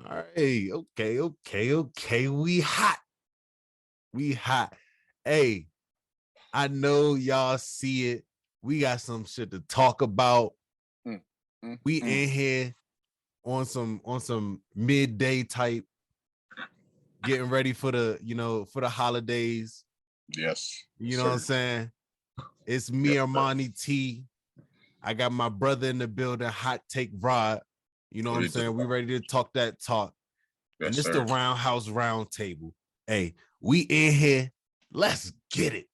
All right, okay. We hot. Hey, I know y'all see it. We got some shit to talk about. We in here on some midday type, getting ready for the holidays. Yes. You know what I'm saying? It's me, Armani T. I got my brother in the building, Hot Take Rod. You know what I'm saying? We ready to talk that talk. Yes, and it's sir. the RoundHouse RoundTable. Hey, we in here. Let's get it.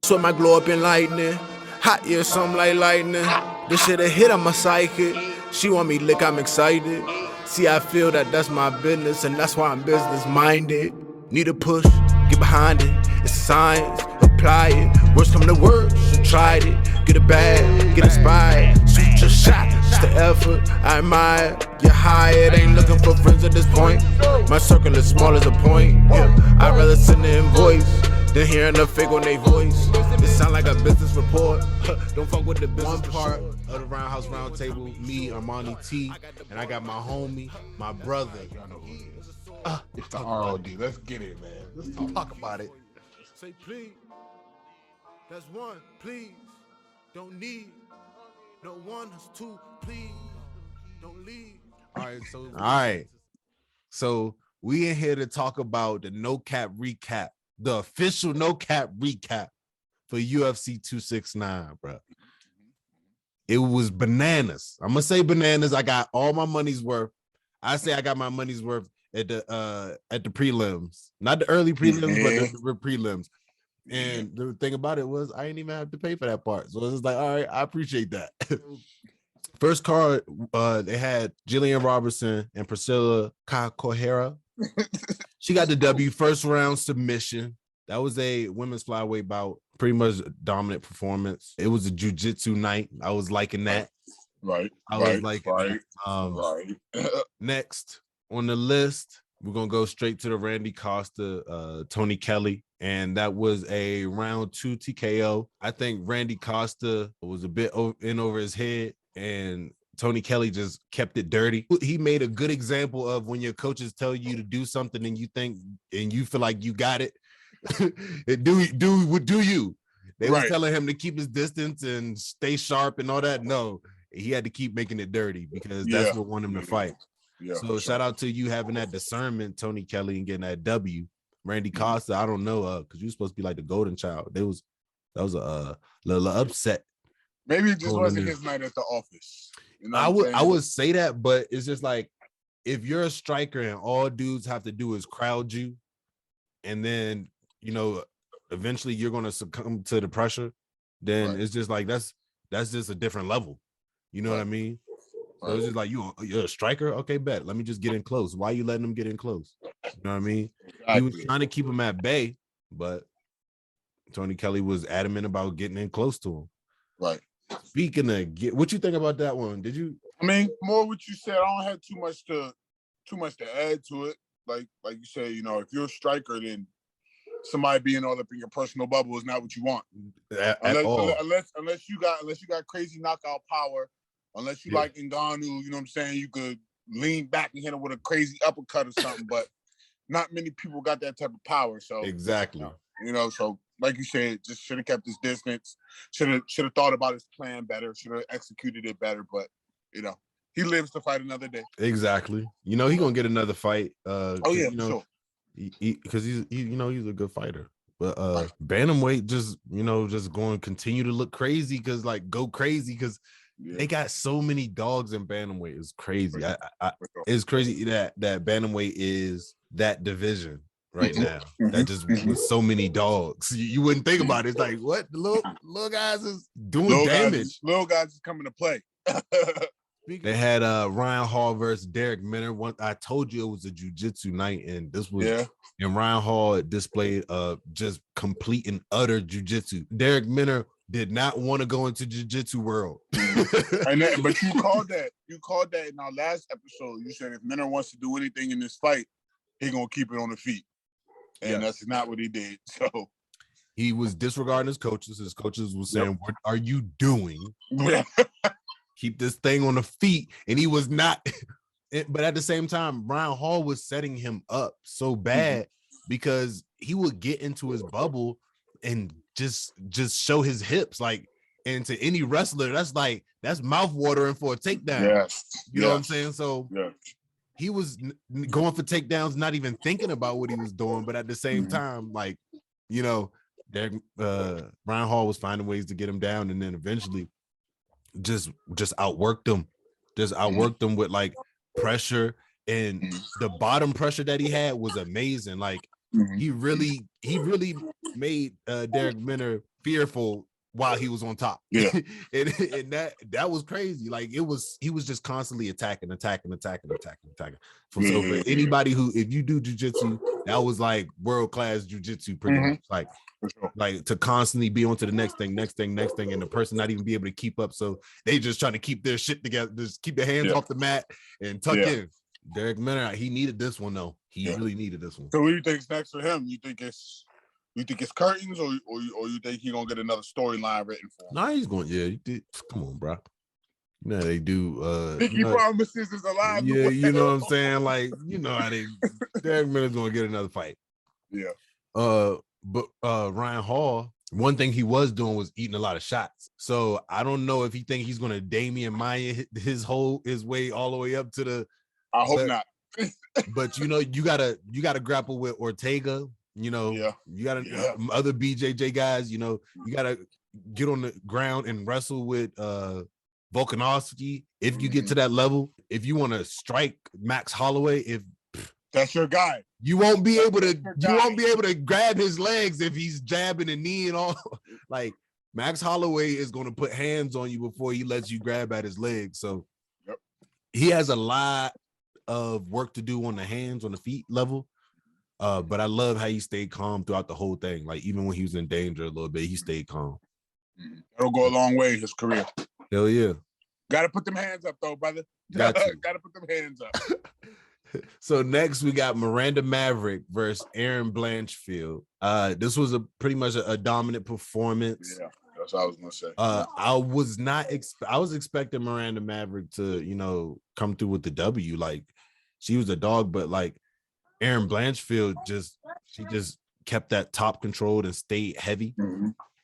So my glow up in lightning. Hot year, something like lightning. This shit a hit on my psychic. She want me lick, I'm excited. See, I feel that's my business, and that's why I'm business minded. Need a push, get behind it. It's science, apply it. Worst come to worst, you tried it. Get it bad, get inspired. Shoot your shot, just the effort. I admire. You're hired, ain't looking for friends at this point. My circle is small as a point. Yeah, I'd rather send an invoice than hearing a fake on their voice. It sound like a business report. Don't fuck with the business. One part of the RoundHouse RoundTable, me, Armani T, and I got my homie, my brother. It's the ROD. Let's get it, man. Let's talk about it. Say please. That's one, please. Don't need no one. That's two, please. Don't leave. All right. So we in here to talk about the no cap recap, the official no cap recap for UFC 269, bro. It was bananas. I'm gonna say bananas. I got all my money's worth. I say I got my money's worth at the prelims, not the early prelims, but the prelims. And the thing about it was I didn't even have to pay for that part, so it's like, all right, I appreciate that. First card, they had Jillian Robertson and Priscilla Cacohera. She got the W, first round submission. That was a women's flyweight bout, pretty much dominant performance. It was a jiu-jitsu night. I was liking that. Right. Next on the list, we're gonna go straight to the Randy Costa, Tony Kelly, and that was a round 2 TKO. I think Randy Costa was a bit in over his head, and Tony Kelly just kept it dirty. He made a good example of when your coaches tell you to do something and you think and you feel like you got it. do you? They was telling him to keep his distance and stay sharp and all that. No, he had to keep making it dirty because that's what won him the fight. Yeah, so shout out to you having that discernment, Tony Kelly, and getting that W. Randy Costa, I don't know, because you're supposed to be like the golden child. That was a little upset. Maybe it just wasn't his night at the office. You know I would say that, but it's just like if you're a striker and all dudes have to do is crowd you, and then eventually you're gonna succumb to the pressure, then it's just like that's just a different level. You know what I mean? So it's just like you're a striker, okay, bet. Let me just get in close. Why are you letting him get in close? You know what I mean? Exactly. He was trying to keep him at bay, but Tony Kelly was adamant about getting in close to him. Right. Speaking of what you think about that one? Did you? I mean, more what you said. I don't have too much to add to it. Like you say, if you're a striker, then somebody being all up in your personal bubble is not what you want. Unless you got crazy knockout power, unless you like Ngannou, you know what I'm saying? You could lean back and hit him with a crazy uppercut or something, but not many people got that type of power. So exactly. So like you said, just should have kept his distance, should have thought about his plan better, should have executed it better, but he lives to fight another day. Exactly. He gonna get another fight. Sure. Because he's a good fighter. But bantamweight just going to continue to look crazy because they got so many dogs in bantamweight. It's crazy. It's crazy that bantamweight is that division right now. That just with so many dogs. You wouldn't think about it. It's like, what? The little guys is doing damage. Little guys is coming to play. They had Ryan Hall versus Derrick Minner. I told you it was a jiu-jitsu night, and this was and Ryan Hall displayed just complete and utter jiu-jitsu. Derrick Minner did not want to go into jiu-jitsu world. But you called that in our last episode. You said if Minner wants to do anything in this fight, he's gonna keep it on the feet. And that's not what he did. So he was disregarding his coaches. His coaches were saying, "What are you doing? Keep this thing on the feet." And he was not. but at the same time, Brian Hall was setting him up so bad because he would get into his bubble and just show his hips, like, and to any wrestler, that's mouth watering for a takedown. Yes. You know what I'm saying? So he was going for takedowns, not even thinking about what he was doing, but at the same time, like, you know, Derrick, Brian Hall was finding ways to get him down, and then eventually just outworked him, with like pressure, and the bottom pressure that he had was amazing. Like he really made Derrick Minner fearful while he was on top. Yeah. and that was crazy. Like he was just constantly attacking. So for anybody who, if you do jiu-jitsu, that was like world-class jiu-jitsu pretty much. Like to constantly be on to the next thing, and the person not even be able to keep up. So they just trying to keep their shit together, just keep their hands off the mat and tuck in. Derrick Minner, he needed this one though. He really needed this one. So what do you think's next for him? You think it's curtains, or you think he's gonna get another storyline written for him? Nah, he's going. Yeah, come on, bro. You know they do. Pinky promises is alive. Yeah, you know what I'm saying. Like, you know how Derrick Minner's gonna get another fight. Yeah. But Ryan Hall, one thing he was doing was eating a lot of shots. So I don't know if he think he's gonna Damian Maya his way all the way up to the. I hope not. But you know, you gotta grapple with Ortega. You know, you gotta other BJJ guys. You know, you gotta get on the ground and wrestle with Volkanovski if you get to that level. If you want to strike Max Holloway, if that's your guy, you won't be able to grab his legs if he's jabbing a knee and all. Like Max Holloway is going to put hands on you before he lets you grab at his legs. So he has a lot of work to do on the hands, on the feet level. But I love how he stayed calm throughout the whole thing. Like even when he was in danger a little bit, he stayed calm. That'll go a long way in his career. Hell yeah. Gotta put them hands up though, brother. Gotta put them hands up. So next we got Miranda Maverick versus Erin Blanchfield. This was pretty much a dominant performance. Yeah, that's what I was gonna say. I was expecting Miranda Maverick to, you know, come through with the W. Like she was a dog, but like Erin Blanchfield just kept that top controlled and stayed heavy.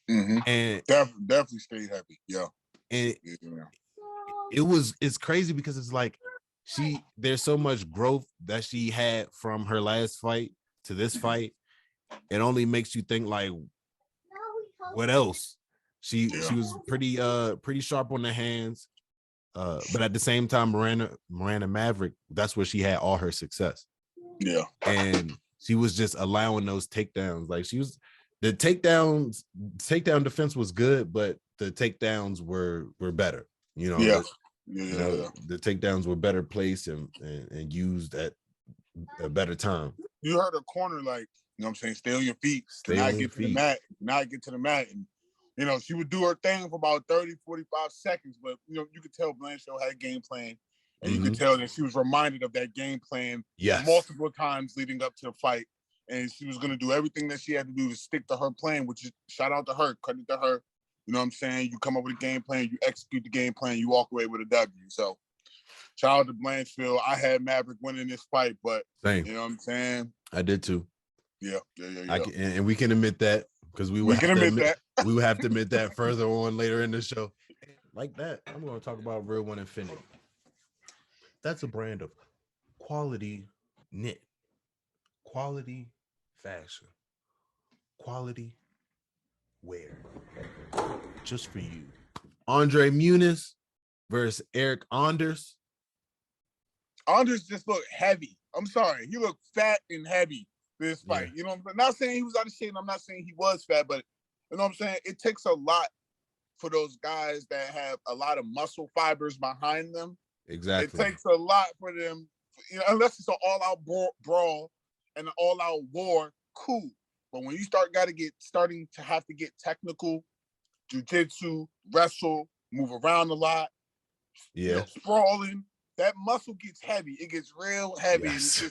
And definitely stayed heavy. Yeah. And it's crazy because it's like there's so much growth that she had from her last fight to this fight. It only makes you think like, what else? She was pretty sharp on the hands. But at the same time, Miranda Maverick, that's where she had all her success. Yeah. And she was just allowing those takedowns. Like the takedown defense was good, but the takedowns were better. You know, the takedowns were better placed and used at a better time. You heard her corner, like, you know what I'm saying, stay on your feet, not get to the mat. And, you know, she would do her thing for about 30, 45 seconds, but, you know, you could tell Blanchfield had a game plan. And you could tell that she was reminded of that game plan multiple times leading up to the fight. And she was going to do everything that she had to do to stick to her plan, which is shout out to her, credit to her. You know what I'm saying? You come up with a game plan, you execute the game plan, you walk away with a W. So shout out to Blanchfield. I had Maverick winning this fight, but you know what I'm saying? I did too. Yeah. And we can admit that because we would have to admit that further on later in the show. Like that, I'm going to talk about Real One Infinity. That's a brand of quality knit, quality fashion, quality wear, just for you. Andre Munis versus Eric Anders. Anders just looked heavy. I'm sorry, he looked fat and heavy this fight. You know, I'm not saying he was out of shape. I'm not saying he was fat, but you know what I'm saying. It takes a lot for those guys that have a lot of muscle fibers behind them. Exactly. It takes a lot for them, you know, unless it's an all-out brawl and an all-out war, cool. But when you starting to have to get technical, jiu-jitsu, wrestle, move around a lot, you know, sprawling, that muscle gets heavy. It gets real heavy. Yes.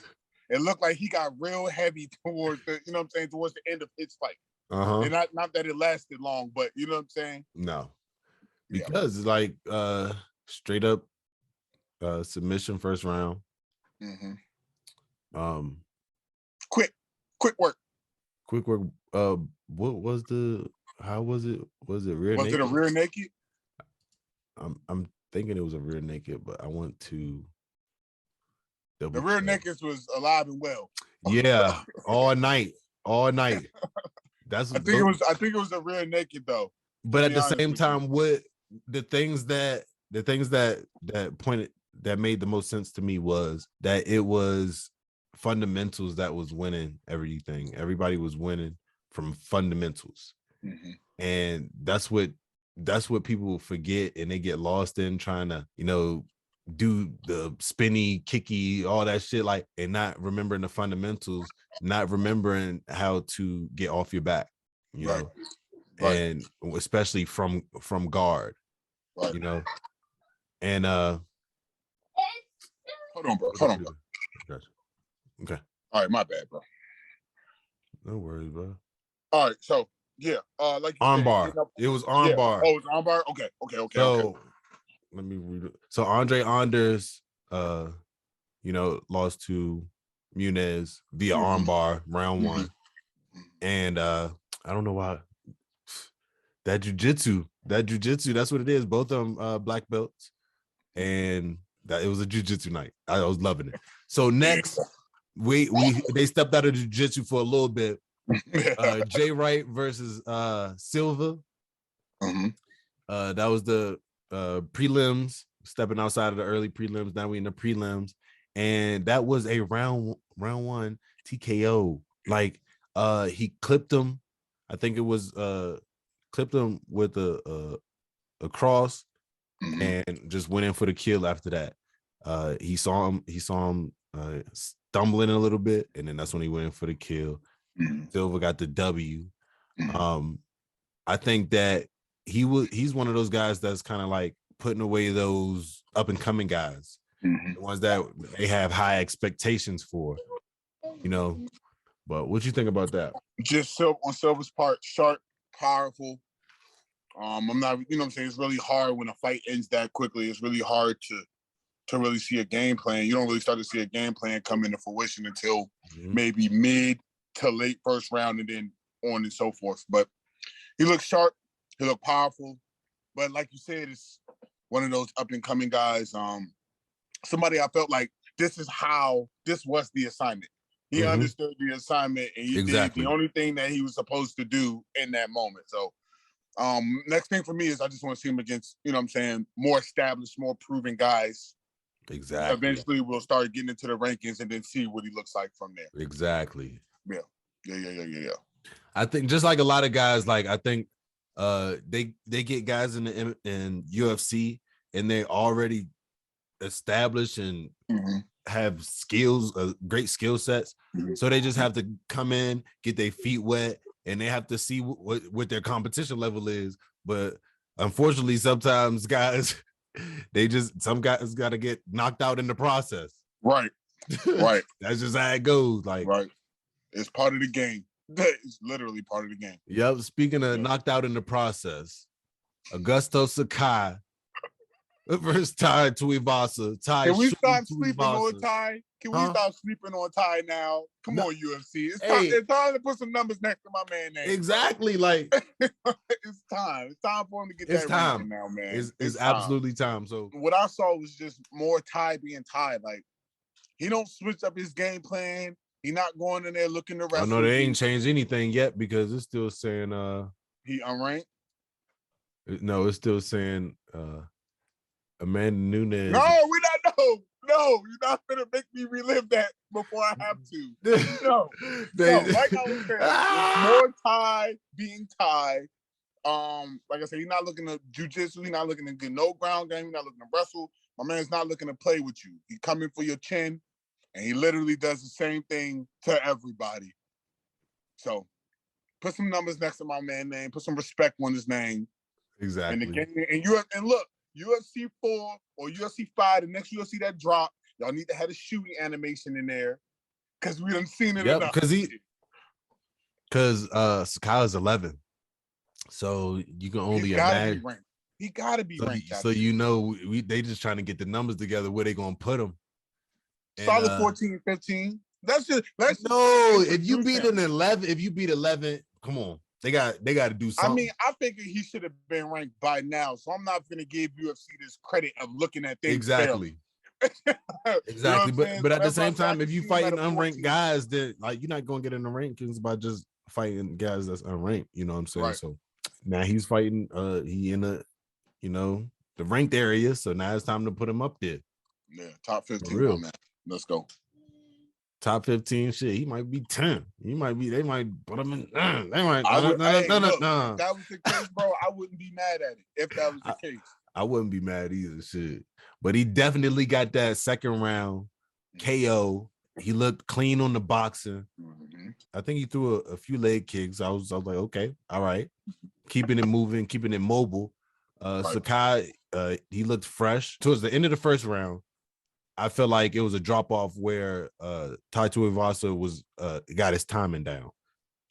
It looked like he got real heavy towards the, you know what I'm saying, towards the end of his fight. And not that it lasted long, but you know what I'm saying? No. Because it's like straight up submission first round. Quick work. Quick work. What was how was it? Was it rear naked? Was it a rear naked? I'm thinking it was a rear naked, but I want to the rear naked was alive and well. Yeah, all night. I think it was a rear naked though. But at the same time, what the things that made the most sense to me was that it was fundamentals that was winning everything. Everybody was winning from fundamentals. And that's what people forget, and they get lost in trying to, do the spinny, kicky, all that shit, like, and not remembering the fundamentals, not remembering how to get off your back, know, and especially from guard, and hold on, bro. Gotcha. Okay. All right, my bad, bro. No worries, bro. All right, so yeah, like armbar. It was armbar. Oh, it was armbar. Okay. So let me read it. So Andre Anders, lost to Munis via armbar round one, and I don't know why. That jujitsu. That's what it is. Both of them black belts, and that it was a jujitsu night. I was loving it. So next, they stepped out of jujitsu for a little bit. Jay Wright versus Silva. That was the prelims, stepping outside of the early prelims. Now we in the prelims, and that was a round one TKO. Like he clipped him. I think it was clipped him with a cross, and just went in for the kill after that. He saw him stumbling a little bit, and then that's when he went in for the kill. Silva got the W. I think that he's one of those guys that's kind of like putting away those up and coming guys, the ones that they have high expectations for, But what you think about that? Just on Silva's part, sharp, powerful. I'm not, what I'm saying? It's really hard when a fight ends that quickly. It's really hard to really see a game plan. You don't really start to see a game plan come into fruition until maybe mid to late first round, and then on and so forth. But he looked sharp. He looked powerful. But like you said, it's one of those up and coming guys. Somebody I felt like this was the assignment. He understood the assignment, and he did the only thing that he was supposed to do in that moment. So next thing for me is I just want to see him against, more established, more proven guys. Exactly. Eventually we'll start getting into the rankings and then see what he looks like from there. Exactly. Yeah. I think just like a lot of guys, like I think they get guys in UFC and they already established and have skills, great skill sets. So they just have to come in, get their feet wet, and they have to see what their competition level is. But unfortunately, sometimes guys, some guys got to get knocked out in the process. Right. That's just how it goes. Right. It's part of the game. It's literally part of the game. Yep. Speaking of knocked out in the process, Augusto Sakai versus Ty Tuivasa. Can we stop sleeping on Ty? Can we stop sleeping on Ty now? Come on, UFC. It's time to put some numbers next to my man name. Exactly. Like it's time. It's time for him to get that ranking now, man. It's absolutely time. So what I saw was just more Ty being Ty. Like he don't switch up his game plan. He not going in there looking to wrestle. I know they ain't changed anything yet because it's still saying he unranked. No, it's still saying Amanda Nunez. No, we not. No, you're not gonna make me relive that before I have to. No, like I was saying, it's more Ty being Ty. Like I said, he's not looking to jujitsu. He's not looking to get no ground game. He's not looking to wrestle. My man's not looking to play with you. He's coming for your chin, and he literally does the same thing to everybody. So, put some numbers next to my man's name. Put some respect on his name. Exactly. And look. UFC 4 or UFC 5, the next UFC that drop, y'all need to have a shooting animation in there because we done seen it enough. Because Sakai's 11, so you can only imagine. He gotta be ranked. So they just trying to get the numbers together where they gonna put him. Solid 14, 15. That's just if you beat an 11, if you beat 11, come on. They got to do something. I mean, I figured he should have been ranked by now, so I'm not going to give UFC this credit of looking at things exactly. Exactly, but at the same time, if you fighting unranked guys, that like you're not gonna get in the rankings by just fighting guys that's unranked. You know what I'm saying? Right. So now he's fighting. He in the the ranked area. So now it's time to put him up there. Yeah, top 15, man. Let's go. Top 15, shit. He might be 10. He might be. They might put him in. They might. If that was the case, bro, I wouldn't be mad at it. If that was the case, I wouldn't be mad either. Shit. But he definitely got that second round KO. He looked clean on the boxing. Mm-hmm. I think he threw a few leg kicks. I was like, okay, all right. Keeping it moving, keeping it mobile. Sakai, he looked fresh. Towards the end of the first round, I felt like it was a drop-off where Tai Tuivasa was got his timing down.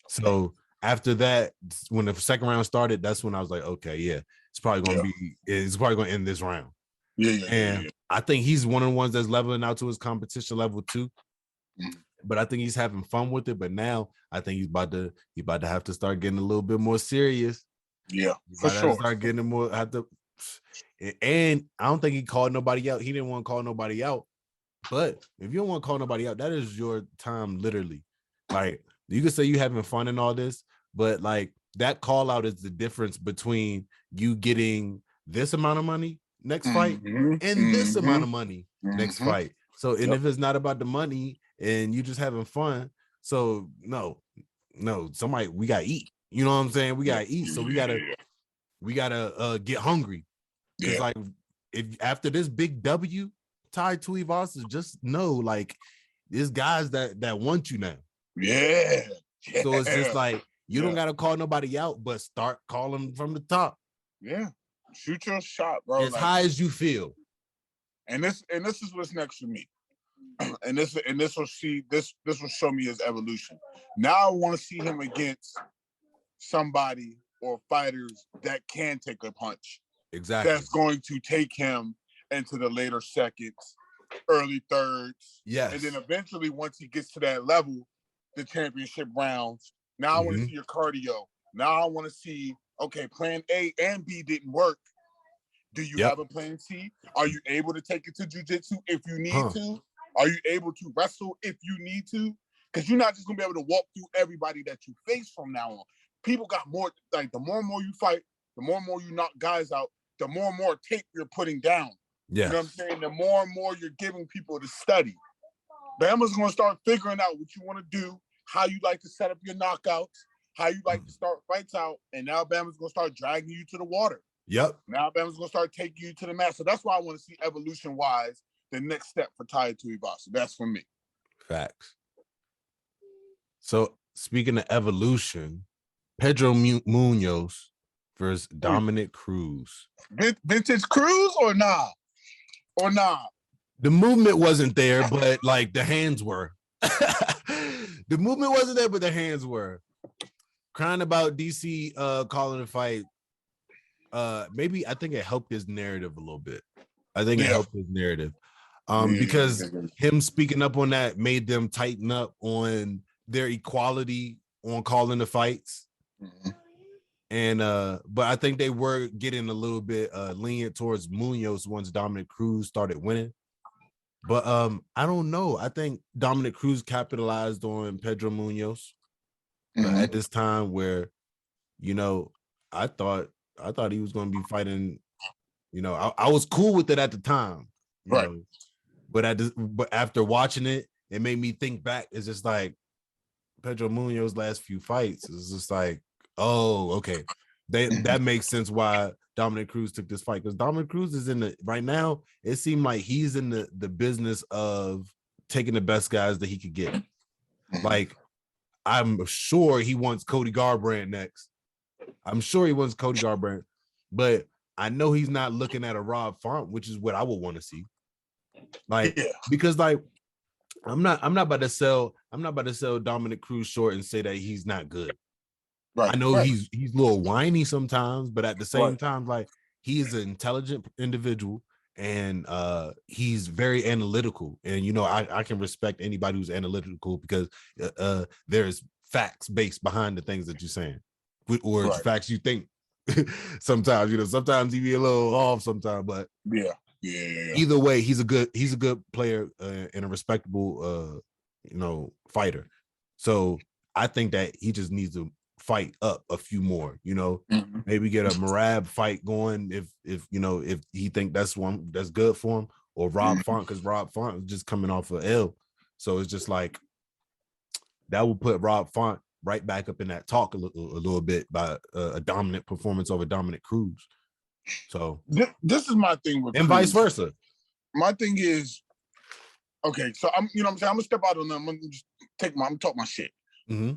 So after that, when the second round started, that's when I was like, okay, yeah, it's probably gonna end this round. Yeah. I think he's one of the ones that's leveling out to his competition level too. But I think he's having fun with it. But now I think he's about to have to start getting a little bit more serious. Yeah, for sure. Start getting more. And I don't think he called nobody out. He didn't want to call nobody out. But if you don't want to call nobody out, that is your time, literally. Like you could say you having fun and all this, but like that call out is the difference between you getting this amount of money next fight and this amount of money next fight. So, and if it's not about the money and you just having fun, so no, somebody, we gotta eat. You know what I'm saying? We gotta eat. So we gotta get hungry. It's like if after this big W, Tai Tuivasa, just know like there's guys that want you now. Yeah. So it's just like you don't gotta call nobody out, but start calling from the top. Yeah. Shoot your shot, bro. As high as you feel. And this is what's next for me. And this will show me his evolution. Now I want to see him against somebody or fighters that can take a punch. Exactly. That's going to take him into the later seconds, early thirds. Yes. And then eventually, once he gets to that level, the championship rounds. Now I want to see your cardio. Now I want to see, okay, plan A and B didn't work. Do you have a plan C? Are you able to take it to jiu-jitsu if you need to? Are you able to wrestle if you need to? Because you're not just going to be able to walk through everybody that you face from now on. People got more, like the more and more you fight, the more and more you knock guys out, the more and more tape you're putting down. Yeah. You know what I'm saying? The more and more you're giving people to study. Bama's going to start figuring out what you want to do, how you like to set up your knockouts, how you like to start fights out, and now Bama's going to start dragging you to the water. Yep. Now Bama's going to start taking you to the mat. So that's why I want to see evolution-wise the next step for Tai Tuivasa. That's for me. Facts. So speaking of evolution, Pedro Munoz versus Dominic Cruz. Vintage Cruz or nah? Or nah? The movement wasn't there, but like the hands were. The movement wasn't there, but the hands were. Crying about DC calling the fight. Maybe I think it helped his narrative a little bit. I think it helped his narrative. Because him speaking up on that made them tighten up on their equality on calling the fights. And but I think they were getting a little bit lenient towards Munoz once Dominic Cruz started winning. But I don't know. I think Dominic Cruz capitalized on Pedro Munoz at this time where, I thought he was going to be fighting. I was cool with it at the time, right? But after watching it, it made me think back. It's just like Pedro Munoz's last few fights. It's just like, oh, okay. That makes sense why Dominic Cruz took this fight, because Dominic Cruz is right now, it seemed like he's in the business of taking the best guys that he could get. Like, I'm sure he wants Cody Garbrandt next. I'm sure he wants Cody Garbrandt, but I know he's not looking at a Rob Font, which is what I would want to see. Like, because like I'm not about to sell Dominic Cruz short and say that he's not good. Right. I know he's a little whiny sometimes, but at the same time, like, he is an intelligent individual and he's very analytical. And you know, I can respect anybody who's analytical because there's facts based behind the things that you're saying, or facts you think. Sometimes, you know, sometimes he be a little off sometimes, but yeah. Either way, he's a good player and a respectable you know, fighter. So I think that he just needs to fight up a few more, you know, maybe get a Marab fight going if you know, if he think that's one that's good for him, or Rob Font, because Rob Font is just coming off of L. So it's just like that will put Rob Font right back up in that talk a little bit by a dominant performance over Dominic Cruz. So this is my thing with and Cruz. vice versa. My thing is, okay, so I'm, you know what I'm saying, I'm gonna step out on them. I'm gonna talk my shit. Mm-hmm.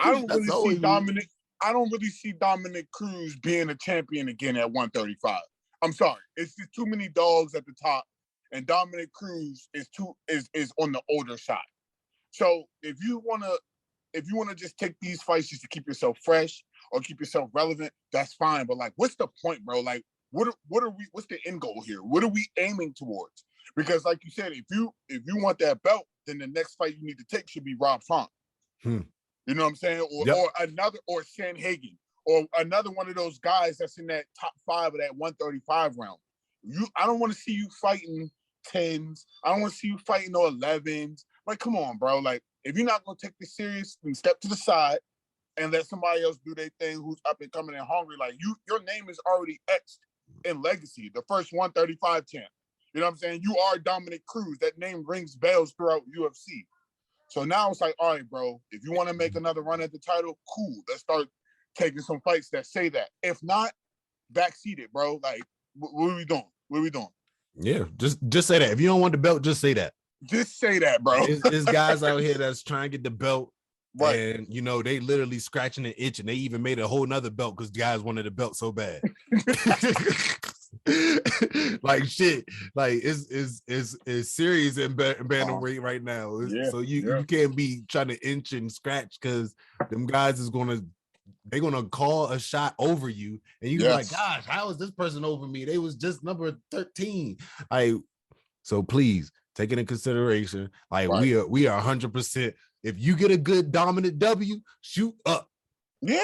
I don't really see Dominic. I don't really see Dominic Cruz being a champion again at 135. I'm sorry, it's just too many dogs at the top, and Dominic Cruz is on the older side. So if you wanna just take these fights just to keep yourself fresh or keep yourself relevant, that's fine. But like, what's the point, bro? Like, what's the end goal here? What are we aiming towards? Because like you said, if you want that belt, then the next fight you need to take should be Rob Font. You know what I'm saying? Or Sanhagen, or another one of those guys that's in that top 5 of that 135 round. I don't want to see you fighting 10s. I don't want to see you fighting no 11s. Like, come on, bro. Like, if you're not gonna take this serious, then step to the side and let somebody else do their thing who's up and coming and hungry. Like, your name is already etched in legacy, the first 135 champ. You know what I'm saying? You are Dominic Cruz. That name rings bells throughout UFC. So now it's like, all right, bro, if you want to make another run at the title, cool. Let's start taking some fights that say that. If not, backseat it, bro. Like, what are we doing? What are we doing? Yeah, just say that. If you don't want the belt, just say that. Just say that, bro. There's guys out here that's trying to get the belt. Right. And, you know, they literally scratching and itching. They even made a whole nother belt because guys wanted the belt so bad. Like, shit. Like, it's serious in bantamweight right now. So you can't be trying to inch and scratch because them guys they're gonna call a shot over you, and you're like, gosh, how is this person over me? They was just number 13. So please take it in consideration. Like, we are 100%. If you get a good dominant W, shoot up. Yeah.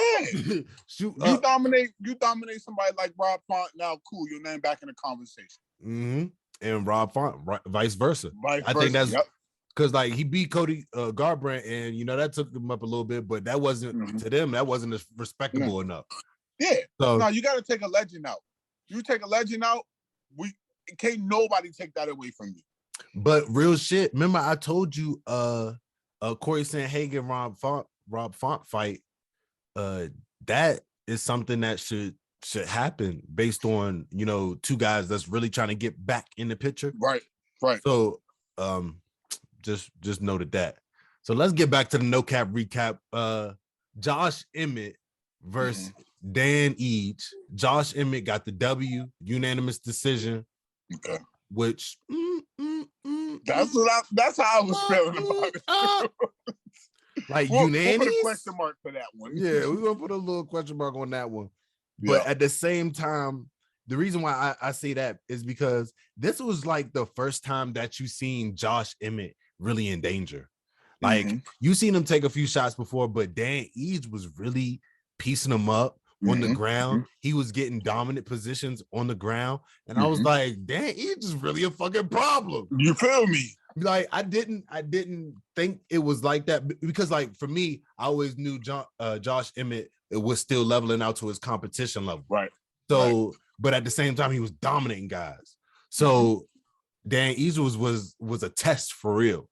Shoot up. You dominate somebody like Rob Font, now cool, your name back in the conversation. And Rob Font, vice versa. I think that's because like he beat Cody Garbrandt, and you know that took them up a little bit, but that wasn't to them, that wasn't as respectable enough. Yeah. So no, you gotta take a legend out. You take a legend out, can't nobody take that away from you. But real shit, remember I told you Corey Sanhagen Rob Font fight, that is something that should happen based on, you know, two guys that's really trying to get back in the picture. Right. So just noted that. So let's get back to the no cap recap. Josh Emmett versus Dan Eads. Josh Emmett got the W, unanimous decision. Okay. Which that's how I was feeling about it. Like, we'll unanimous. Put a question mark for that one. Yeah, we're gonna put a little question mark on that one. But at the same time, the reason why I say that is because this was like the first time that you seen Josh Emmett really in danger. Like, you seen him take a few shots before, but Dan Eads was really piecing him up on the ground. He was getting dominant positions on the ground. And I was like, Dan Eads is really a fucking problem. You feel me? Like, I didn't think it was like that, because like for me, I always knew Josh Emmett was still leveling out to his competition level. Right. So, but at the same time, he was dominating guys. So Dan Eads was a test for real.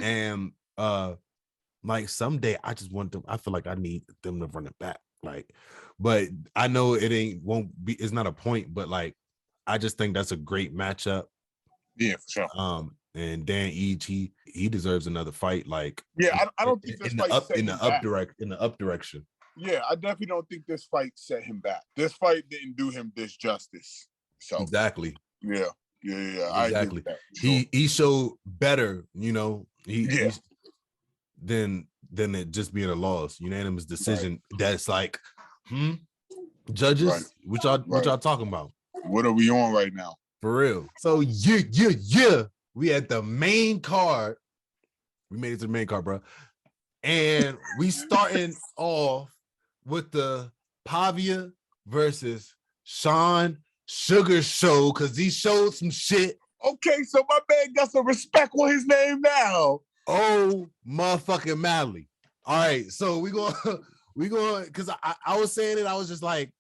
And like someday I just want them, I feel like I need them to run it back. Like, but I know it's not a point, but like I just think that's a great matchup. Yeah, for sure. And Dan Eads, he deserves another fight. Like, I don't think this fight in the up direction. Yeah, I definitely don't think this fight set him back. This fight didn't do him this justice. So exactly. Yeah. Exactly. I agree with that. Sure. He showed better, you know. Than it just being a loss, unanimous decision. Right. That's like, judges, what y'all talking about? What are we on right now? For real. So yeah. We at the main card. We made it to the main card, bro. And we starting off with the Pavia versus Sean Sugar Show because he showed some shit. Okay, so my man got some respect on his name now. Oh, motherfucking Mally. All right, so we going because I was saying it, I was just like,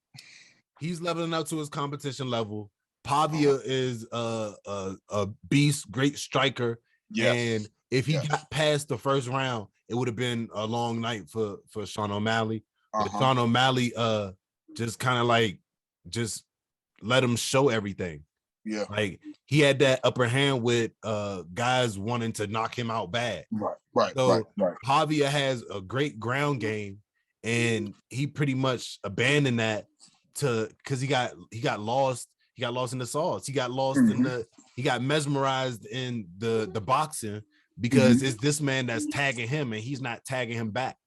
he's leveling up to his competition level. Pavia is a beast, great striker. Yes. And if he got past the first round, it would have been a long night for Sean O'Malley. But Sean O'Malley just kind of like just let him show everything. Yeah. Like he had that upper hand with guys wanting to knock him out bad. Right. Pavia has a great ground game, and he pretty much abandoned that because he got lost. He got lost in the sauce. He got lost he got mesmerized in the boxing because it's this man that's tagging him and he's not tagging him back.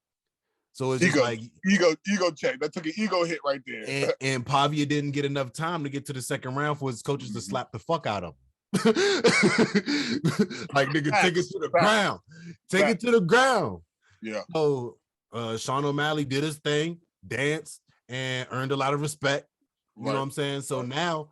So it's just like ego check. That took an ego hit right there. And Pavia didn't get enough time to get to the second round for his coaches to slap the fuck out of him. Like, nigga, take it to the ground. Take it to the ground. Yeah. So Sean O'Malley did his thing, danced, and earned a lot of respect. You know what I'm saying? So now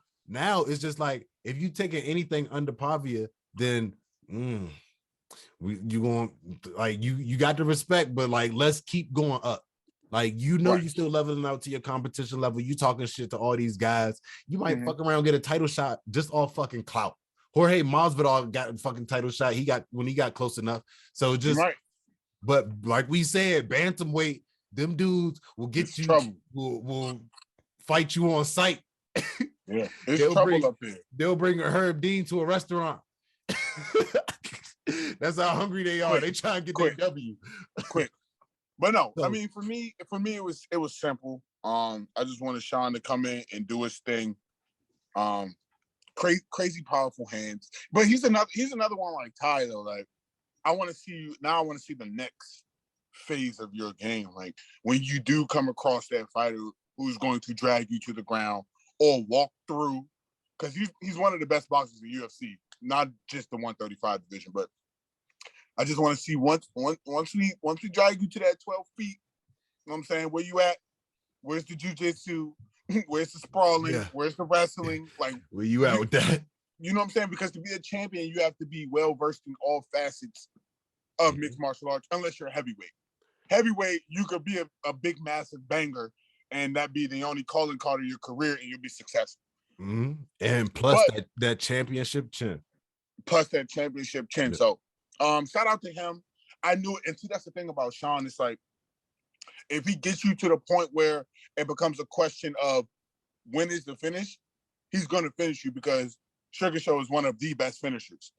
it's just like, if you taking anything under Pavia, then you going like you got the respect, but like let's keep going up. Like, you still leveling out to your competition level. You talking shit to all these guys. You might fuck around, get a title shot just off fucking clout. Jorge Masvidal got a fucking title shot. He got close enough. So just but like we said, bantamweight, them dudes will get you trouble. Will fight you on sight. Yeah, it's trouble up there. They'll bring a Herb Dean to a restaurant. That's how hungry they are. They try to get their W. Quick. But no, so, I mean, for me, it was simple. I just wanted Sean to come in and do his thing. Crazy powerful hands. But he's another one like Ty though. Like, I want to see the next phase of your game. Like, when you do come across that fighter who's going to drag you to the ground or walk through, because he's one of the best boxers in UFC, not just the 135 division. But I just want to see once we drag you to that 12 feet, you know what I'm saying? Where you at? Where's the jiu-jitsu? Where's the sprawling? Yeah. Where's the wrestling? Like, where you at with that? You know what I'm saying? Because to be a champion, you have to be well versed in all facets of mixed martial arts, unless you're a heavyweight. Heavyweight, you could be a big, massive banger, and that be the only calling card of your career, and you'll be successful. Mm-hmm. And plus that championship chin. Yeah. So, shout out to him. I knew it. And see, that's the thing about Sean. It's like, if he gets you to the point where it becomes a question of when is the finish, he's going to finish you, because Sugar Show is one of the best finishers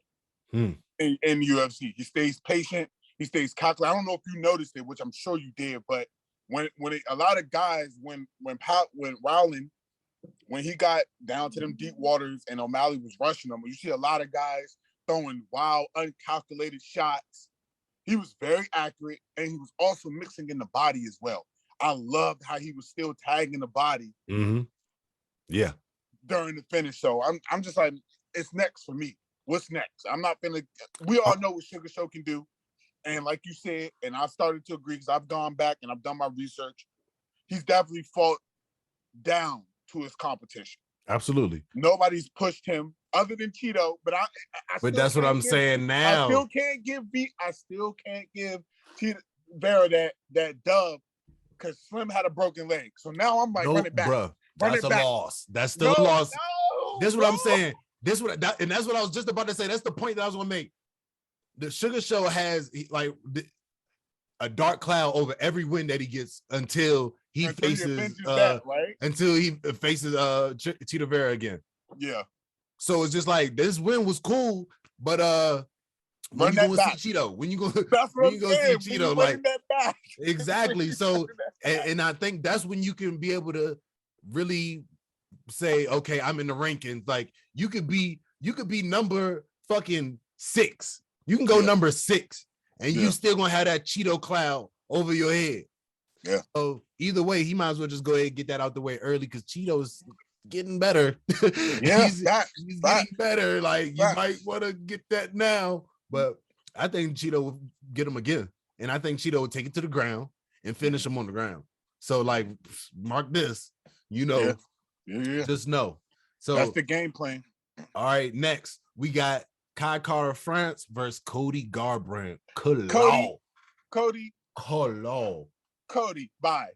in UFC. He stays patient. He stays calculated. I don't know if you noticed it, which I'm sure you did, but a lot of guys, when Rowling, when he got down to them deep waters and O'Malley was rushing him, you see a lot of guys throwing wild, uncalculated shots. He was very accurate, and he was also mixing in the body as well. I loved how he was still tagging the body. Mm-hmm. Yeah. During the finish. So I'm just like, it's next for me. What's next? I'm not gonna. We all know what Sugar Show can do, and like you said, and I've started to agree because I've gone back and I've done my research. He's definitely fought down to his competition. Absolutely. Nobody's pushed him other than Tito, but but that's what I'm saying now. I still can't give Tito Vera that dub, because Slim had a broken leg. So now I'm like, run it back. Bro, that's a loss. That's still a loss. This is what I'm saying. And that's what I was just about to say. That's the point that I was going to make. The Sugar Show has like a dark cloud over every win that he gets until he faces Tito Vera again. Yeah. So it's just like, this win was cool, but when you gonna see Cheeto? When you gonna see Cheeto? Like, exactly. So and I think that's when you can be able to really say, okay, I'm in the rankings. Like, you could be number fucking 6. You can go number 6, and you still gonna have that Cheeto cloud over your head. Yeah. So either way, he might as well just go ahead and get that out the way early, because Cheeto's getting better. Yeah, he's getting better. Like you might want to get that now, but I think Cheeto will get him again, and I think Cheeto will take it to the ground and finish him on the ground. So like, mark this, just know. So that's the game plan. All right, next we got Kycar of France versus Cody Garbrandt. Cody, bye.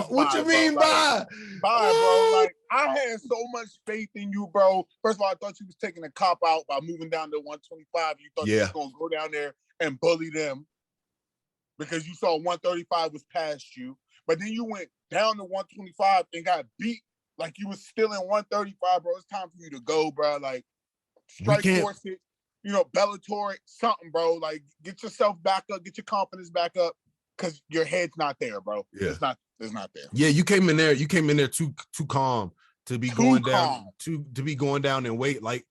What you mean bye? Bye, bro. Like, I had so much faith in you, bro. First of all, I thought you was taking a cop out by moving down to 125. You thought you was going to go down there and bully them because you saw 135 was past you. But then you went down to 125 and got beat like you was still in 135, bro. It's time for you to go, bro. Like, strike force it, Bellator, something, bro. Like, get yourself back up, get your confidence back up, because your head's not there, bro. Yeah. It's not there. Yeah, you came in there too calm to be going down to be going down in weight. Like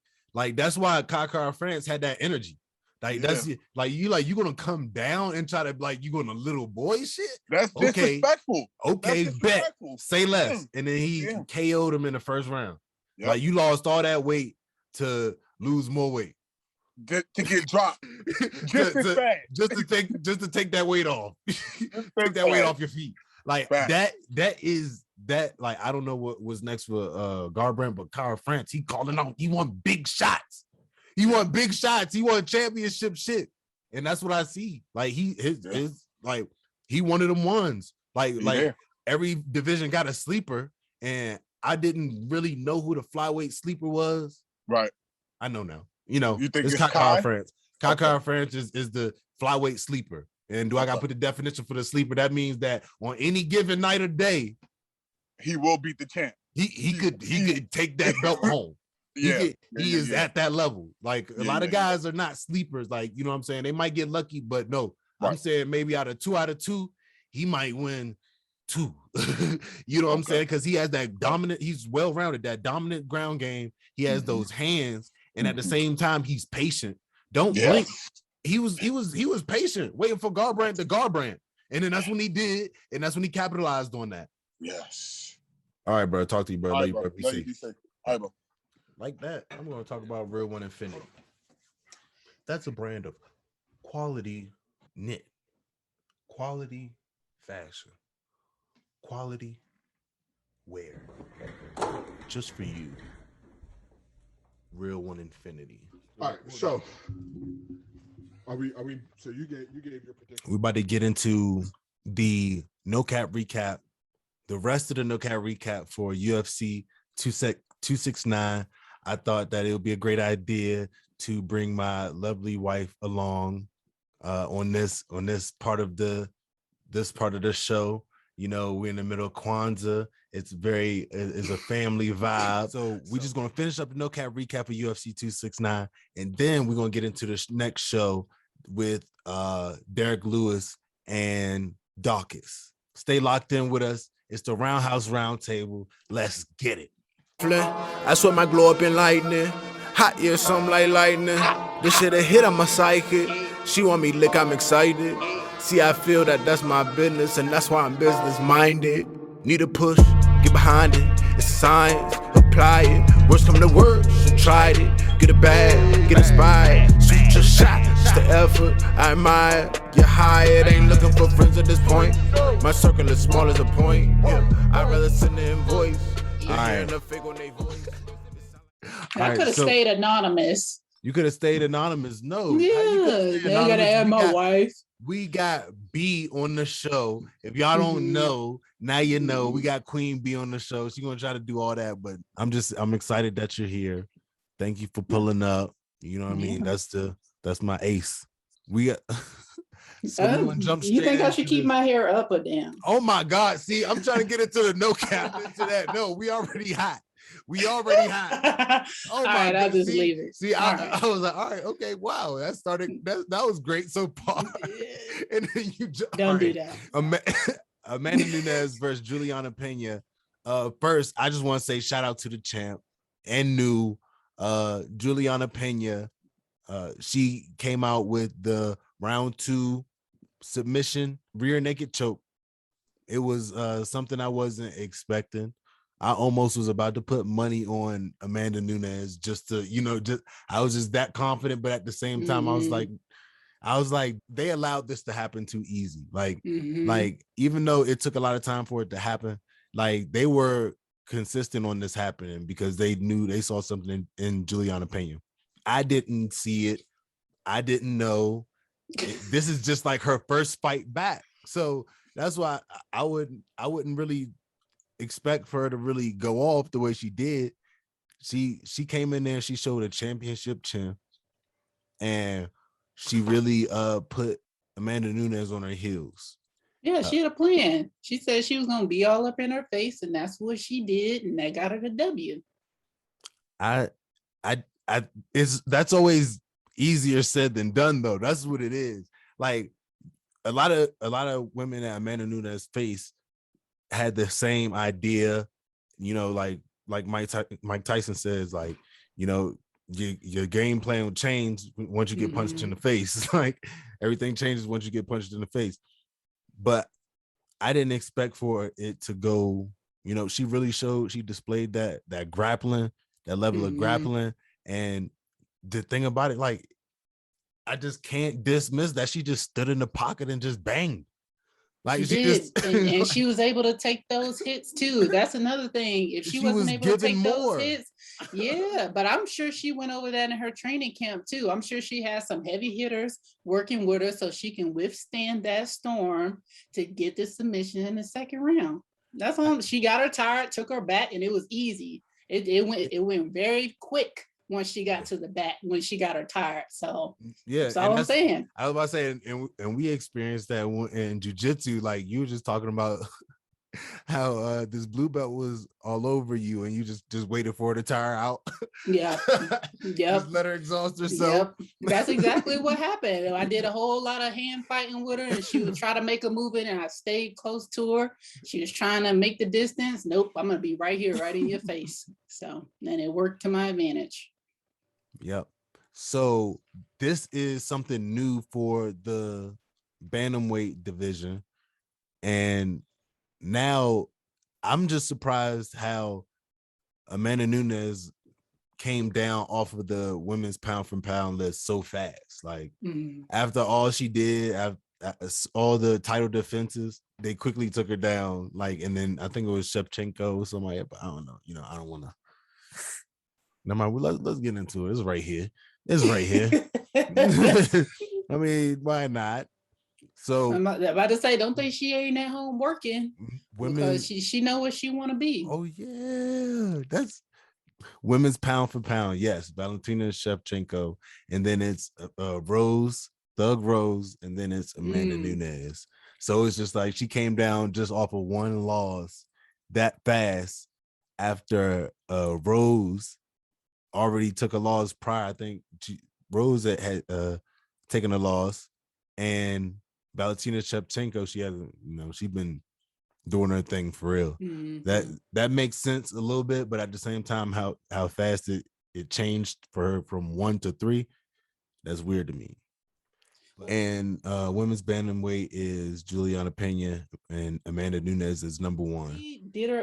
that's why Kycar of France had that energy. Like that's like you gonna come down and try to you gonna little boy shit. That's disrespectful. Okay, bet. Say less. And then he KO'd him in the first round. Yep. Like you lost all that weight to lose more weight. To get dropped. Just to take that weight off. Take that weight off your feet. Like that like I don't know what was next for Garbrandt, but Kycar of France, he calling out, he want big shots. He want championship shit. And that's what I see. Like he one of them ones. Like every division got a sleeper, and I didn't really know who the flyweight sleeper was. Right. I know now. You think it's Kycar of France. Kycar of France is the flyweight sleeper. And do I got to put the definition for the sleeper? That means that on any given night or day, he will beat the champ. He could take that belt home. He is at that level. Like a lot of guys are not sleepers. Like, you know what I'm saying? They might get lucky, but no. Right. I'm saying maybe out of two, he might win 2. You know what I'm saying? Because he has that dominant, he's well-rounded, that dominant ground game. He has those hands, and at the same time, he's patient. Don't blink. He was patient, waiting for Garbrandt to Garbrandt. And then that's when he did, and that's when he capitalized on that. Yes. All right, bro. Talk to you, bro. All right, bro. Like that, I'm going to talk about Real One Infinity. That's a brand of quality knit, quality fashion, quality wear. Just for you. Real One Infinity. All right, so are we so you gave your prediction. We're about to get into the no cap recap, the rest of the no cap recap for UFC 269. I thought that it would be a great idea to bring my lovely wife along on this part of the show. We're in the middle of Kwanzaa. It's a family vibe. So we're just gonna finish up the no cap recap of UFC 269, and then we're gonna get into the next show with Derrick Lewis and Dawkins. Stay locked in with us. It's the RoundHouse RoundTable. Let's get it. I swear my glow up in lightning. Hot, yeah, something like lightning. This shit a hit on my psychic. She want me lick, I'm excited. See, I feel that that's my business, and that's why I'm business minded. Need a push, get behind it. It's science, apply it. Worst come to worst, you tried it. Get a bag, get inspired. Shoot your shot, just the effort. I admire. You're hired, ain't looking for friends at this point. My circle is small as a point. Yeah, I'd rather send an invoice. I could have stayed anonymous. You could have stayed anonymous. No. Yeah, they gotta add my wife. We got B on the show. If y'all don't know, now you know. We got Queen B on the show. She's gonna try to do all that, but I'm excited that you're here. Thank you for pulling up. You know what I mean? That's my ace. We got you think I should keep my hair up or down? Oh my God. See, I'm trying to get into the no cap into that. No, we already hot. Oh my all right, God. I'll just leave it. See, I was like, all right, okay, wow. That was great so far. And then you just don't do that. Amanda Nunez versus Juliana Pena. First, I just want to say shout out to the champ and new Juliana Pena. She came out with the round 2 submission rear naked choke. It was something I wasn't expecting. I almost was about to put money on Amanda Nunez just to, I was just that confident, but at the same time, I was like, they allowed this to happen too easy. Like even though it took a lot of time for it to happen, like they were consistent on this happening because they saw something in Juliana Pena. I didn't see it. I didn't know. This is just like her first fight back. So that's why I wouldn't really expect for her to really go off the way she did. She came in there, she showed a championship chin, and she really put Amanda Nunez on her heels. Yeah, she had a plan. She said she was gonna be all up in her face, and that's what she did, and that got her the W. That's always easier said than done, though. That's what it is. Like a lot of women that Amanda Nunez faced had the same idea, like Mike Tyson says, like, your game plan will change once you get punched in the face. Like everything changes once you get punched in the face. But I didn't expect for it to go, she really she displayed that grappling, that level of grappling. And the thing about it, like, I just can't dismiss that she just stood in the pocket and just banged. Like she did, and she was able to take those hits too. That's another thing. If she wasn't able to take those hits, yeah. But I'm sure she went over that in her training camp too. I'm sure she has some heavy hitters working with her so she can withstand that storm to get the submission in the second round. That's all. She got her tired, took her back, and it was easy. It went very quick once she got to the back, when she got her tired. So yeah, that's all I'm saying. I was about to say, and we experienced that in jiu-jitsu. Like you were just talking about how this blue belt was all over you, and you just waited for her to tire out. Yeah, just let her exhaust herself. Yep. That's exactly what happened. I did a whole lot of hand fighting with her, and she would try to make a movement, and I stayed close to her. She was trying to make the distance. Nope, I'm gonna be right here, right in your face. So, and it worked to my advantage. Yep. So this is something new for the bantamweight division, and now I'm just surprised how Amanda Nunez came down off of the women's pound for pound list so fast. Like after all she did, after all the title defenses, they quickly took her down. Like, and then I think it was Shevchenko or somebody, but I don't know. I don't want to. No matter, let's get into it. It's right here. I mean, why not? So I'm about to say, don't think she ain't at home working, because she know what she want to be. Oh yeah, that's women's pound for pound. Yes, Valentina Shevchenko, and then it's Thug Rose, and then it's Amanda Nunez. So it's just like she came down just off of one loss that fast after Rose already took a loss prior. I think Rose had taken a loss, and Valentina Shevchenko, she hasn't, she's been doing her thing for real. That makes sense a little bit, but at the same time, how fast it changed for her from 1 to 3, that's weird to me. And women's bantamweight is Juliana Pena, and Amanda Nunez is number 1.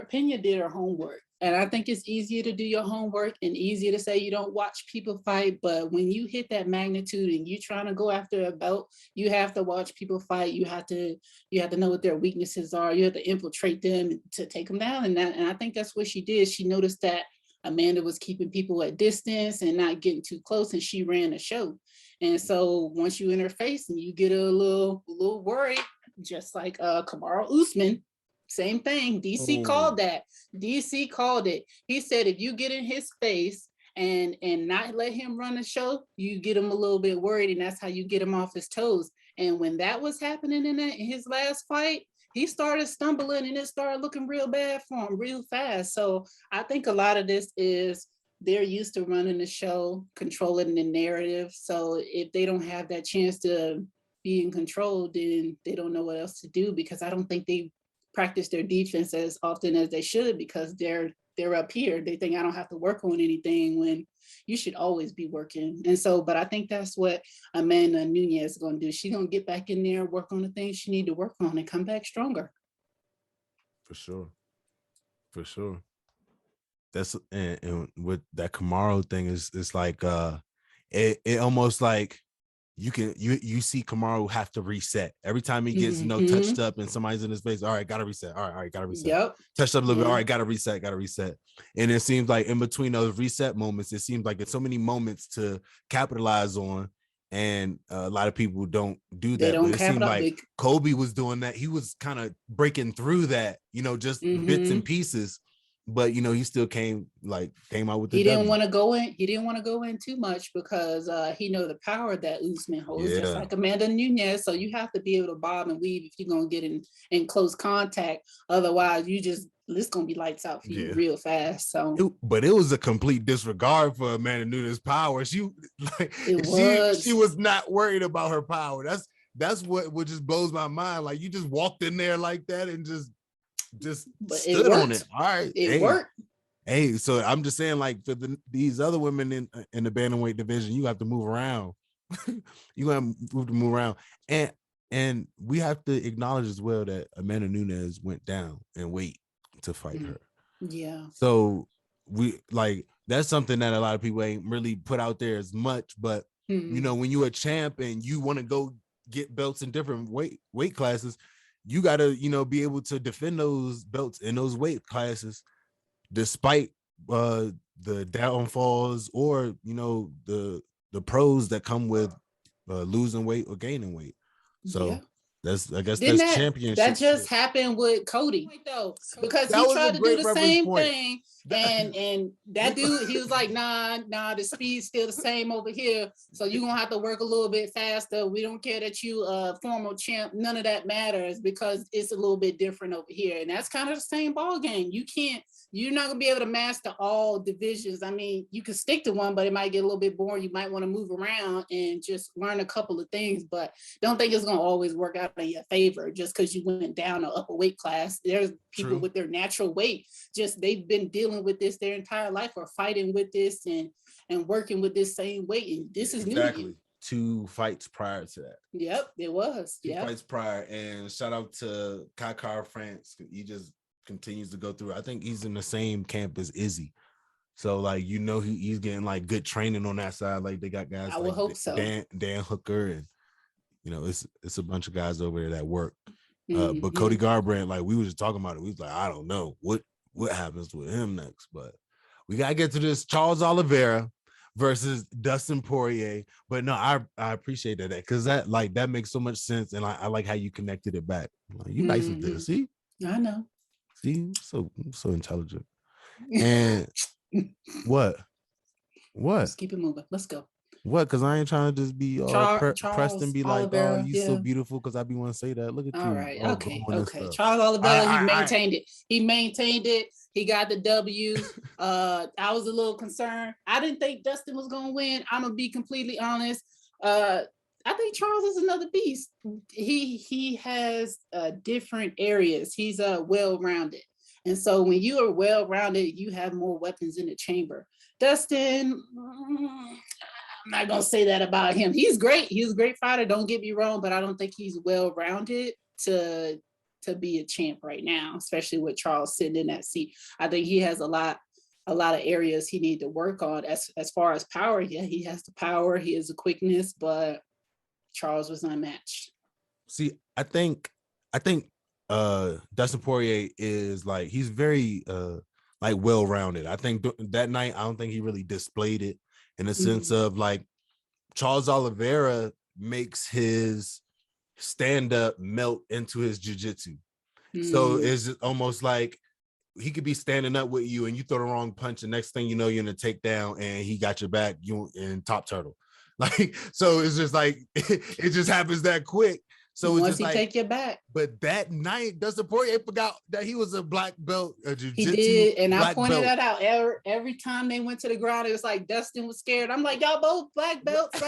Pena did her homework. And I think it's easier to do your homework and easier to say you don't watch people fight. But when you hit that magnitude and you're trying to go after a belt, you have to watch people fight. You have to know what their weaknesses are. You have to infiltrate them to take them down. And I think that's what she did. She noticed that Amanda was keeping people at distance and not getting too close, and she ran the show. And so once you in her face and you get a little worried, just like Kamaru Usman, same thing. DC called that. DC called it. He said, if you get in his face and not let him run the show, you get him a little bit worried, and that's how you get him off his toes. And when that was happening in his last fight, he started stumbling, and it started looking real bad for him real fast. So I think a lot of this is they're used to running the show, controlling the narrative. So if they don't have that chance to be in control, then they don't know what else to do, because I don't think they practice their defense as often as they should, because they're up here. They think I don't have to work on anything, when you should always be working. And so, but I think that's what Amanda Nunez is going to do. She's going to get back in there, work on the things she need to work on, and come back stronger. For sure. that's and with that Kamaru thing is it's like it almost like you see Kamaru have to reset every time he gets touched up and somebody's in his face. All right, gotta reset. All right, gotta reset. Yep. Touched up a little bit. All right, gotta reset. And it seems like in between those reset moments, it seems like it's so many moments to capitalize on, and a lot of people don't do that. They don't but it seemed like Kobe was doing that. He was kind of breaking through that, just bits and pieces. But he still came out with the He didn't want to go in. He didn't want to go in too much because he know the power that Usman holds, just like Amanda Nunez. So you have to be able to bob and weave if you're gonna get in close contact. Otherwise, it's gonna be lights out for you real fast. So, but it was a complete disregard for Amanda Nunez's power. She was not worried about her power. That's what just blows my mind. Like, you just walked in there like that and just stood on it. All right, it worked. Hey, so I'm just saying, like, for these other women in the bantamweight division, you have to move around. You have to move around, and we have to acknowledge as well that Amanda Nunez went down in weight to fight her. Yeah. So that's something that a lot of people ain't really put out there as much. But when you're a champ and you want to go get belts in different weight classes, you got to, be able to defend those belts in those weight classes, despite the downfalls or, the pros that come with losing weight or gaining weight. So that's championship. That just happened with Cody, though, because he tried to do the same thing. And that dude, he was like, nah, the speed's still the same over here. So you're gonna have to work a little bit faster. We don't care that you former champ. None of that matters because it's a little bit different over here. And that's kind of the same ball game. You're not gonna be able to master all divisions. I mean, you can stick to one, but it might get a little bit boring. You might want to move around and just learn a couple of things, but don't think it's gonna always work out in your favor just because you went down an upper weight class. There's people with their natural weight, they've been dealing with this their entire life or fighting with this and working with this same weight. And this is new to you. 2 fights prior to that. Yep, it was. 2 fights prior. And shout out to Kycar France. He just continues to go through. I think he's in the same camp as Izzy. So he's getting good training on that side. Like, they got guys. I would hope so. Dan Hooker, and it's a bunch of guys over there that work. But Cody Garbrandt, we were just talking about it. We was like, I don't know what happens with him next, but we gotta get to this Charles Oliveira versus Dustin Poirier. But no, I appreciate that because that makes so much sense, and I like how you connected it back. You nice with this, see? I know. See, so intelligent. And what? Let's keep it moving. Let's go. What? Because I ain't trying to just be pressed and be Oliveira, like, oh, you so beautiful because I be want to say that. Look at you. All right. Okay. Charles Oliveira, he maintained it. He maintained it. He got the W. I was a little concerned. I didn't think Dustin was going to win. I'm going to be completely honest. I think Charles is another beast. He has different areas. He's well-rounded. And so when you are well-rounded, you have more weapons in the chamber. Dustin, I'm not going to say that about him. He's great. He's a great fighter. Don't get me wrong, but I don't think he's well-rounded to be a champ right now, especially with Charles sitting in that seat. I think he has a lot of areas he needs to work on. As far as power, he has the power. He has the quickness, but Charles was unmatched. See, I think Dustin Poirier is he's very well-rounded. I think that night, I don't think he really displayed it in the sense of Charles Oliveira makes his stand-up melt into his jiu-jitsu. So it's almost like he could be standing up with you and you throw the wrong punch, and next thing you know, you're in a takedown and he got your back, you in top turtle. So it's just it just happens that quick. So once he take your back. But that night, Dustin Poirier forgot that he was a black belt, a jiu-jitsu. He did, and I pointed that out every time they went to the ground. It was like Dustin was scared. I'm like, y'all both black belts.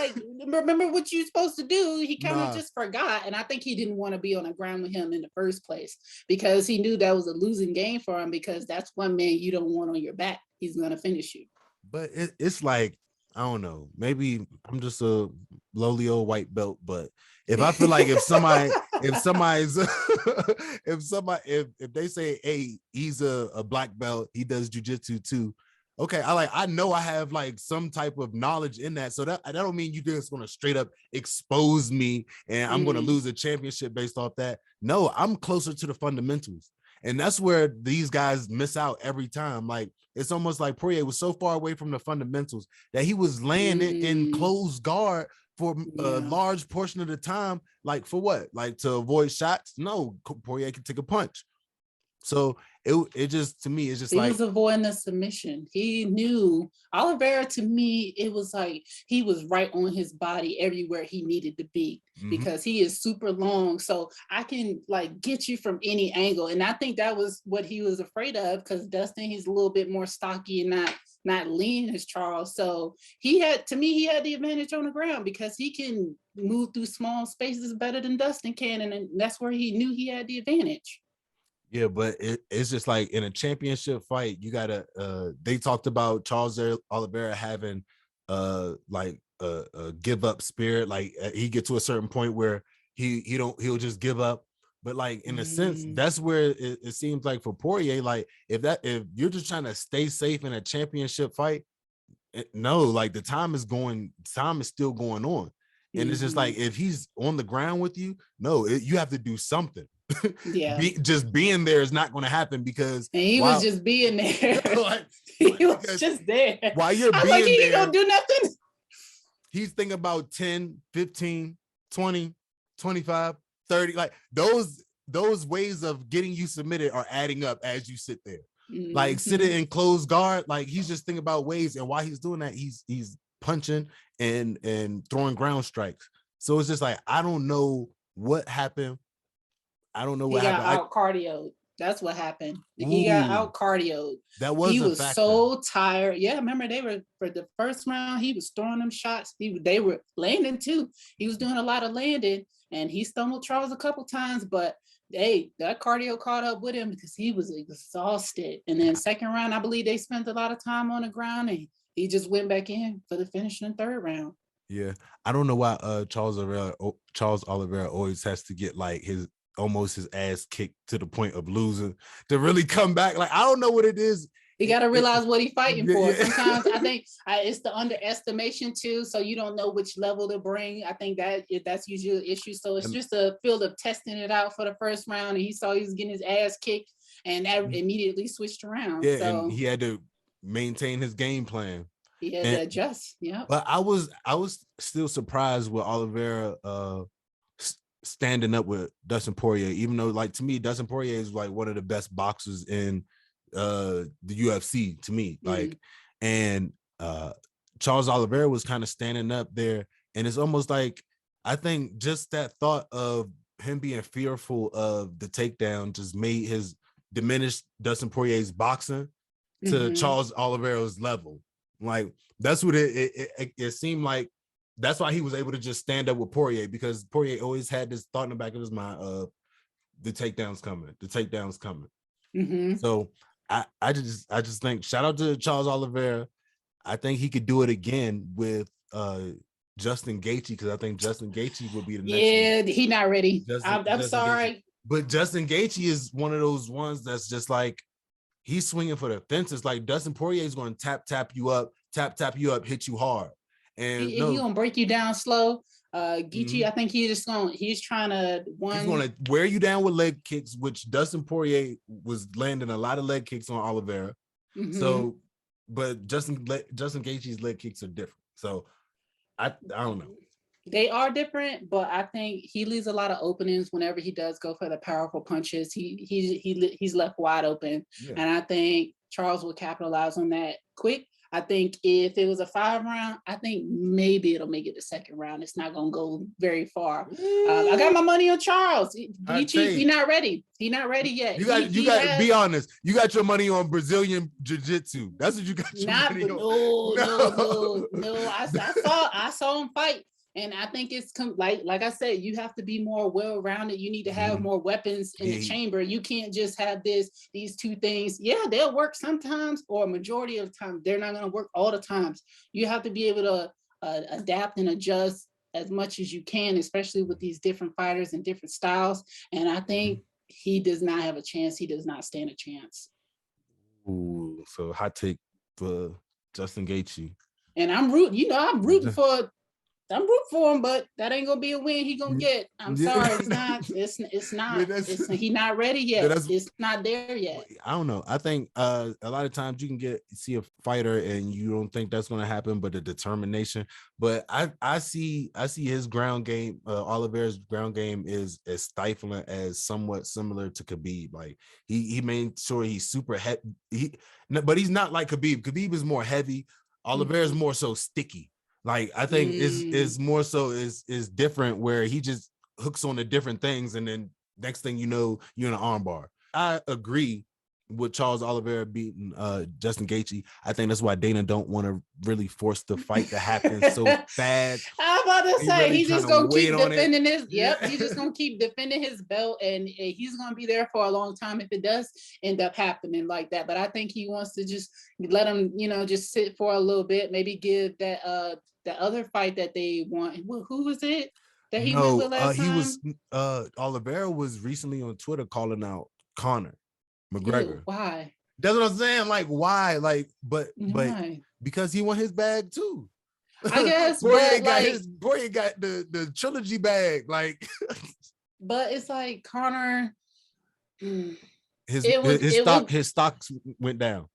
Remember what you're supposed to do. He kind of just forgot, and I think he didn't want to be on the ground with him in the first place because he knew that was a losing game for him. Because that's one man you don't want on your back. He's gonna finish you. But it's I don't know. Maybe I'm just a lowly old white belt, but if I feel like if if somebody's if they say, hey, he's a black belt, he does jujitsu too. Okay, I know I have like some type of knowledge in that. So that don't mean you're just gonna straight up expose me and I'm gonna lose a championship based off that. No, I'm closer to the fundamentals. And that's where these guys miss out every time. Like it's almost like Poirier was so far away from the fundamentals that he was laying it in closed guard for a large portion of the time. Like for what? Like to avoid shots? No, Poirier can take a punch. So it just, to me, it's just he like was avoiding the submission. He knew Oliveira. To me, it was like he was right on his body everywhere he needed to be because he is super long. So I can like get you from any angle, and I think that was what he was afraid of because Dustin, he's a little bit more stocky and not lean as Charles. So he had the advantage on the ground because he can move through small spaces better than Dustin can, and that's where he knew he had the advantage. Yeah, but it's just like in a championship fight, you gotta. They talked about Charles Oliveira having like a give up spirit. Like he get to a certain point where he'll just give up. But like in a sense, that's where it seems like for Poirier, like if you're just trying to stay safe in a championship fight, no, like the time is still going on, and it's just like if he's on the ground with you, no, you have to do something. Yeah, just being there is not going to happen because and he was just being there. He was just there. While you're being like, he there, don't do nothing. He's thinking about 10, 15, 20, 25, 30. Like those ways of getting you submitted are adding up as you sit there. Like sitting in closed guard, like he's just thinking about ways, and while he's doing that, he's punching and throwing ground strikes. So it's just like I don't know what happened. I don't know what happened. He got out cardioed. That's what happened. He got out cardioed. He was so tired. Yeah, remember they were for the first round. He was throwing them shots. They were landing too. He was doing a lot of landing, and he stumbled Charles a couple times. But that cardio caught up with him because he was exhausted. And then second round, I believe they spent a lot of time on the ground, and he just went back in for the finish in the third round. Yeah, I don't know why Charles Oliveira always has to get like his ass kicked to the point of losing to really come back. Like I don't know what it is. You got to realize what he's fighting for. Sometimes I think it's the underestimation too. So you don't know which level to bring. I think that's usually an issue. So it's just a field of testing it out for the first round. And he saw he was getting his ass kicked, and that immediately switched around. Yeah, so and he had to maintain his game plan. He had to adjust. Yeah. But I was still surprised with Oliveira standing up with Dustin Poirier, even though, like, to me, Dustin Poirier is like one of the best boxers in the UFC to me. Like, and Charles Oliveira was kind of standing up there, and it's almost like I think just that thought of him being fearful of the takedown just made his diminished Dustin Poirier's boxing to Charles Oliveira's level. Like that's what it seemed like. That's why he was able to just stand up with Poirier, because Poirier always had this thought in the back of his mind of the takedown's coming. So I just think, shout out to Charles Oliveira. I think he could do it again with Justin Gaethje, because I think Justin Gaethje would be the next. Yeah, he not ready. I'm sorry. Gaethje. But Justin Gaethje is one of those ones that's just like, he's swinging for the fences. Like Dustin Poirier is going to tap you up, hit you hard. And he's gonna break you down slow. Gaethje, I think he's trying to wear you down with leg kicks, which Dustin Poirier was landing a lot of leg kicks on Oliveira. So, but Justin Gaethje's leg kicks are different. So I don't know. They are different, but I think he leaves a lot of openings whenever he does go for the powerful punches. He's left wide open, and I think Charles will capitalize on that quick. I think if it was a 5-round, I think maybe it'll make it the second round. It's not going to go very far. I got my money on Charles. He's not ready. He's not ready yet. You got be honest. You got your money on Brazilian Jiu-Jitsu. That's what you got your money on. No. I saw him fight. And I think it's like I said, you have to be more well-rounded. You need to have more weapons in the chamber. You can't just have these two things. Yeah, they'll work sometimes, or a majority of the time. They're not going to work all the times. You have to be able to adapt and adjust as much as you can, especially with these different fighters and different styles. And I think he does not have a chance. He does not stand a chance. Ooh, so hot take for Justin Gaethje. And I'm rooting for him, but that ain't gonna be a win he gonna get. I'm sorry, it's not. He's not ready yet. It's not there yet. I don't know. I think a lot of times you can see a fighter and you don't think that's gonna happen, but the determination. But I see his ground game. Oliveira's ground game is as stifling as somewhat similar to Khabib. Like he made sure he's super heavy. But he's not like Khabib. Khabib is more heavy. Oliveira's more so sticky. Like I think is more so is different, where he just hooks on to different things, and then next thing you know, you're in an armbar. I agree with Charles Oliveira beating Justin Gaethje. I think that's why Dana don't want to really force the fight to happen so fast. I'm about to say really he's just gonna keep defending his. Yep, he's just gonna keep defending his belt, and he's gonna be there for a long time if it does end up happening like that. But I think he wants to just let him, just sit for a little bit, maybe give that the other fight that they want. Who was it that he went with last time? He was Oliveira was recently on Twitter calling out Conor McGregor. Ew, why? That's what I'm saying. Like, why? Like, but why? Because he won his bag too. I guess. Boy got the trilogy bag. Like, but it's like Conor. His stocks went down.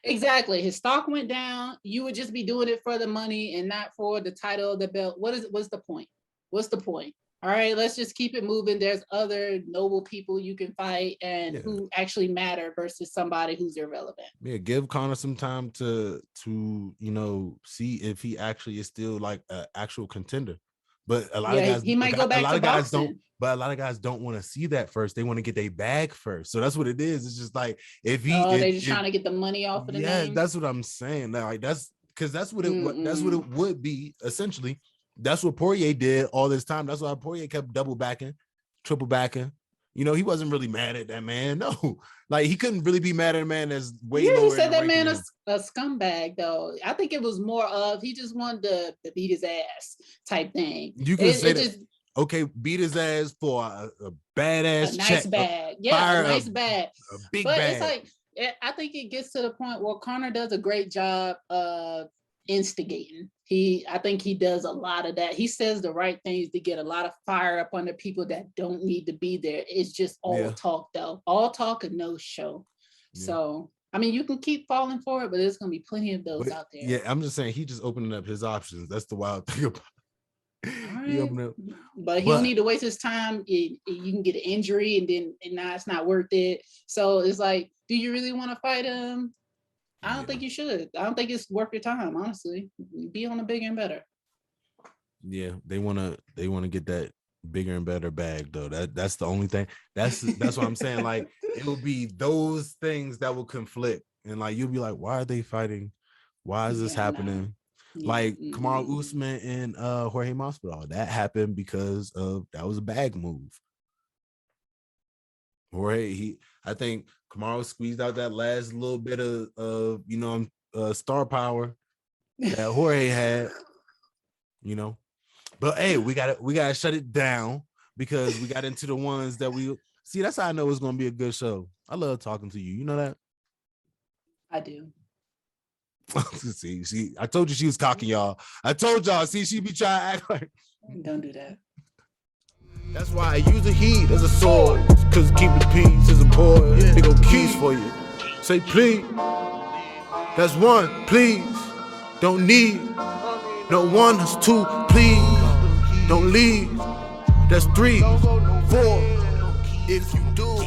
Exactly. His stock went down. You would just be doing it for the money and not for the title of the belt. What's the point? What's the point? All right, let's just keep it moving. There's other noble people you can fight and who actually matter versus somebody who's irrelevant. Yeah, give Conor some time to see if he actually is still like an actual contender. But a lot of guys, he might go back to boxing. But a lot of guys don't want to see that first. They want to get their bag first. So that's what it is. It's just like they're just trying to get the money off of the name. Yeah, that's what I'm saying. Like that's what it would be essentially. That's what Poirier did all this time. That's why Poirier kept double backing, triple backing. He wasn't really mad at that man. No, like he couldn't really be mad at a man that's way lower. He said that man is a scumbag, though. I think it was more of he just wanted to beat his ass type thing. You can say that. Okay, beat his ass for a badass nice bag. A nice bag. A big but bag. It's like I think it gets to the point where Conor does a great job of instigating. I think he does a lot of that. He says the right things to get a lot of fire up under people that don't need to be there. It's just all talk, though. All talk and no show. Yeah. So, I mean, you can keep falling for it, but there's going to be plenty of those out there. Yeah, I'm just saying he just opening up his options. That's the wild thing about it. Right. But he don't need to waste his time. You can get an injury and now it's not worth it. So it's like, do you really want to fight him? I don't think you should. I don't think it's worth your time, honestly. Be on a bigger and better. Yeah, they wanna get that bigger and better bag though. That's the only thing. That's what I'm saying. Like it will be those things that will conflict, and like you'll be like, why are they fighting? Why is this happening? Like Kamaru Usman and Jorge Masvidal. That happened because that was a bag move. Jorge, I think Kamaru squeezed out that last little bit of star power that Jorge had, But hey, we gotta shut it down because we got into the ones that we see. That's how I know it's gonna be a good show. I love talking to you. You know that? I do. see, I told you she was cocky, y'all. I told y'all. See, she be trying to act like. Don't do that. That's why I use the heat as a sword, cause keep the peace is important. They go keys for you. Say please. That's one, please. Don't need. No one, that's two, please. Don't leave. That's 3, 4. If you do.